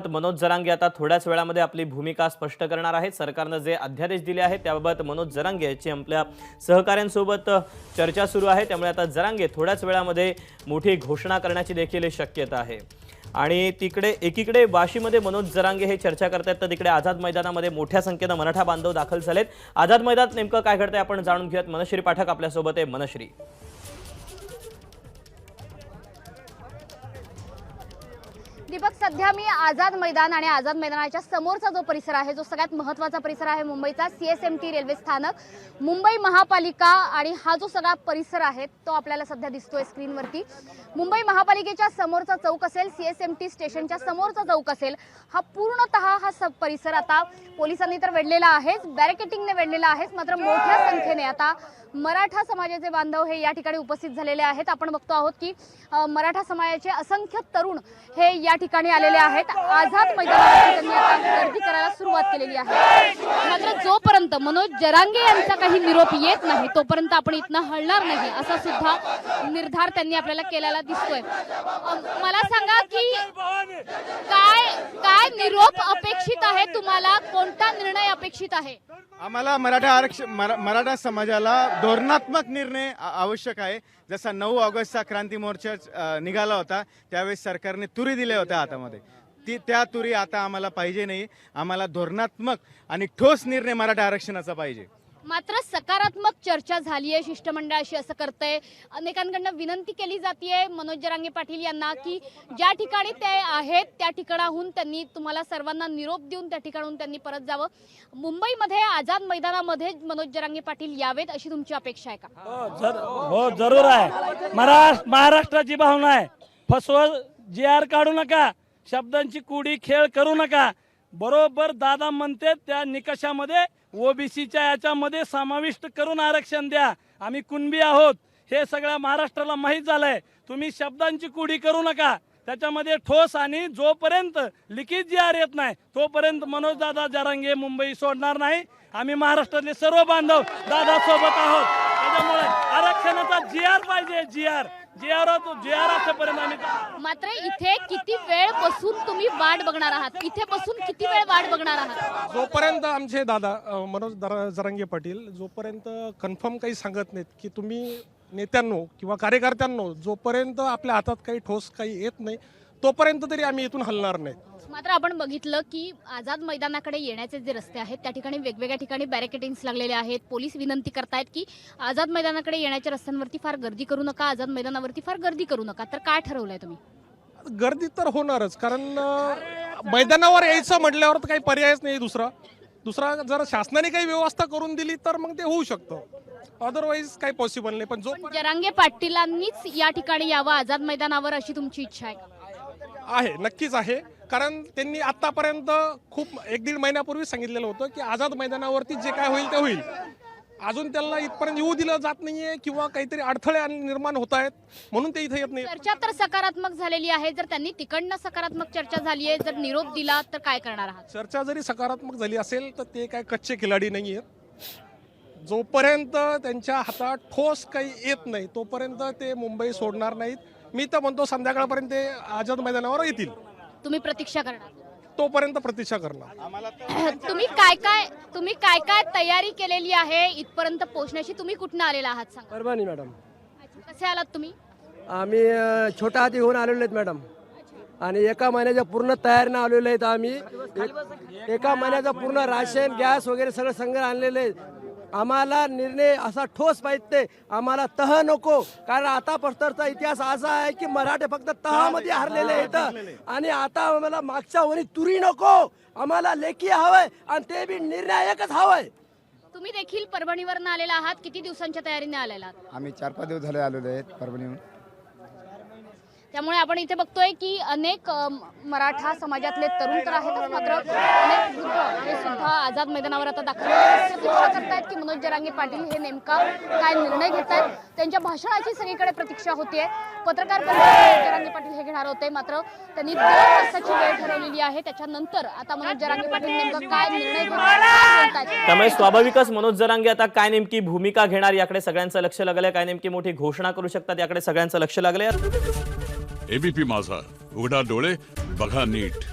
मनोज जरांगे आता थोड्याच वेळामध्ये आपली भूमिका स्पष्ट करणार आहेत। सरकारने जे अध्यादेश दिले आहेत त्याबाबत मनोज जरांगे यांची आपल्या सहकाऱ्यांसोबत चर्चा सुरू आहे। त्यामुळे आता जरांगे थोड्याच वेळामध्ये मोठी घोषणा करण्याची देखील शक्यता आहे। आणि तिकडे एकीकडे वाशीमध्ये मनोज जरांगे हे चर्चा करतात, तर तिकडे आझाद मैदानामध्ये मोठ्या संख्येने मराठा बांधव दाखल झालेत। आझाद मैदानात नेमकं काय घडतंय आपण जाणून घेऊयात। मनश्री पाठक आपल्यासोबत आहे। मनश्री, दीपक, सध्या मी आझाद मैदान आणि आझाद मैदानाच्या समोरचा जो परिसर आहे, जो सगळ्यात महत्त्वाचा परिसर आहे मुंबईचा, CSMT रेल्वे स्थानक, मुंबई महापालिका आणि हा जो सगळा परिसर आहे तो आपल्याला सध्या दिसतोय स्क्रीनवरती। मुंबई महापालिकेच्या समोरचा चौक असेल, CSMT स्टेशनच्या समोरचा चौक असेल, हा पूर्णतः हा परिसर आता पोलिसांनी तर वेढलेला आहेच, बॅरिकेटिंगने वेढलेला आहेच, मात्र मोठ्या संख्येने आता मराठा समाजाचे बांधव हे या ठिकाणी उपस्थित झालेले आहेत। आपण बघतो आहोत की मराठा समाजाचे असंख्य तरुण हे या ठिकाणी आलेले आहेत। आझाद मैदानावर त्यांनी आता गर्दी करायला सुरुवात केलेली आहे। मात्र जोपर्यंत मनोज जरांगे यांचा काही निरोप येत नाही तोपर्यंत आपण इथनं हलणार नाही असा सुद्धा निर्धार त्यांनी आपल्याला केलेला दिसतोय। मला सांगा की काय काय निरोप अपेक्षित आहे तुम्हाला, कोणता निर्णय अपेक्षित आहे? आम्हाला मराठा समाजाला धोरणात्मक निर्णय आवश्यक आहे। जसा 9 ऑगस्टचा क्रांती मोर्चा निघाला होता त्यावेळेस सरकारने तुरी दिल्या होत्या हातामध्ये, त्या तुरी आता आम्हाला पाहिजे नाही। आम्हाला धोरणात्मक आणि ठोस निर्णय मराठा आरक्षणाचा पाहिजे। मात्र सकारात्मक चर्चा झाली आहे, शिष्टमंडळाशी असं करतंय, अनेकांकडून विनंती केली जाते मनोज जरांगे पाटील यांना की ज्या ठिकाणी ते आहेत त्या ठिकाणाहून त्यांनी तुम्हाला सर्वांना निरोप देऊन त्या ठिकाणाहून त्यांनी परत जावं। मुंबईमध्ये आझाद मैदानामध्ये मनोज जरांगे पाटील यावेत अशी तुमची अपेक्षा आहे का? हो, जरूर आहे। महाराष्ट्राची भावना आहे। फसवा GR काढू नका, शब्दांची कुडी खेळ करू नका। बरोबर दादा म्हणते त्या निकषामध्ये OBCच्या याच्यामध्ये समाविष्ट करून आरक्षण द्या। आम्ही कुणबी आहोत हे सगळ्या महाराष्ट्राला माहीत झालंय। तुम्ही शब्दांची कुडी करू नका, त्याच्यामध्ये ठोस आणि जोपर्यंत लिखित GR येत नाही तोपर्यंत मनोज दादा जरांगे मुंबई सोडणार नाही। आम्ही महाराष्ट्रातले सर्व बांधव दादा सोबत आहोत, त्याच्यामुळे आरक्षणाचा GR पाहिजे। GR असेपर्यंत आम्ही। मात्र इथे किती वेळ बसून तुम्ही वाट बघणार आहात? इथे बसून किती वेळ वाट बघणार आहात? जोपर्यंत आमचे दादा मनोज जरांगे पाटील जोपर्यंत कन्फर्म काही सांगत नाहीत की तुम्ही नेत्यांनो किंवा कार्यकर्त्यांनो, जोपर्यंत आपल्या हातात काही ठोस काही येत नाही तोपर्यंत तरी आम्ही इथून हलणार नाही। मात्र आपण बघितलं की आझाद मैदानाकडे येण्याचे जे रस्ते आहेत त्या ठिकाणी वेगवेगळ्या ठिकाणी बॅरिकेडिंग्स लागलेले आहेत। पोलीस विनंती करतायत की आझाद मैदानाकडे येण्याच्या रस्त्यांवरती फार गर्दी करू नका, आझाद मैदानावरती फार गर्दी करू नका। तर काय ठरवलंय तुम्ही? गर्दी तर होणारच, कारण मैदानावर यायचं म्हटल्यावर तर काही पर्यायच नाही दुसरा जर शासनाने काही व्यवस्था करून दिली तर मग ते होऊ शकतं, अदरवाईज काही पॉसिबल नाही। पण जरांगे पाटीलांनीच या ठिकाणी यावं आझाद मैदानावर अशी तुमची इच्छा आहे? नक्कीच आहे, कारण त्यांनी आतापर्यंत खूप 1-1.5 महिन्यापूर्वी सांगितलेलं होतं की आझाद मैदानावरती जे काय होईल ते होईल। अजून त्यांना इथपर्यंत येऊ दिलं जात नाहीये किंवा काहीतरी अडथळे निर्माण होत आहेत म्हणून ते इथे येत नाही। चर्चा तर सकारात्मक झालेली आहे, जर त्यांनी तिकडनं सकारात्मक चर्चा झाली आहे, जर निरोप दिला तर काय करणार आहात? चर्चा जरी सकारात्मक झाली असेल तर ते काय कच्चे खिलाडी नाही आहेत। जोपर्यंत त्यांच्या हातात ठोस काही येत नाही तोपर्यंत ते मुंबई सोडणार नाहीत। मी तर म्हणतो संध्याकाळपर्यंत ते आझाद मैदानावर येतील। तुम्ही प्रतीक्षा करणार? तोपर्यंत प्रतीक्षा करणार। तुम्ही काय काय तयारी केलेली आहे इथपर्यंत पोहोचण्याची? तुम्ही कुठून आलेला आहात सांगा? परभणी मॅडम। कसे आलात तुम्ही? आम्ही छोटा हाती होऊन आलेलो आहेत मॅडम, आणि 1 महिन्याच्या पूर्ण तयारीनं आलेलो आहेत आम्ही। 1 महिन्याचा पूर्ण राशन गॅस वगैरे सगळं संग्रह आणलेले आहेत। आम्हाला निर्णय असा ठोस पाहिजे, आम्हाला तह नको, कारण आतापर्यंतचा इतिहास असा आहे की मराठे फक्त तहामध्ये हरलेले आहेत आणि आता आम्हाला मागच्या वरी तुरी नको, आम्हाला लेखी हवंय आणि ते बी निर्णायकच हवंय। तुम्ही देखील परभणीवरून आलेला आहात, किती दिवसांच्या तयारीने आलेला आहात? आम्ही 4-5 दिवस झाले आलेलो आहेत परभणीहून। त्यामुळे आपण इथे बघतोय की अनेक मराठा समाजातले तरुण तर आहेतच, मात्र अनेक वृद्ध हे सुद्धा आझाद मैदानावर आता दाखल प्रतीक्षा करतायत की मनोज जरांगे पाटील हे नेमका काय निर्णय घेत आहेत। त्यांच्या भाषणाची सगळीकडे प्रतीक्षा होतीये। पत्रकार परिषद जरांगे पाटील हे घेणार होते, मात्र त्यांनी 2 वाजताची वेळ ठरवलेली आहे। त्याच्यानंतर आता मनोज जरांगे पाटील नेमका काय निर्णय घेतात त्यामुळे स्वाभाविकच मनोज जरांगे आता काय नेमकी भूमिका घेणार याकडे सगळ्यांचं लक्ष लागलंय। काय नेमकी मोठी घोषणा करू शकतात याकडे सगळ्यांचं लक्ष लागलंय। ABP माझा, उघडा डोळे बघा नीट।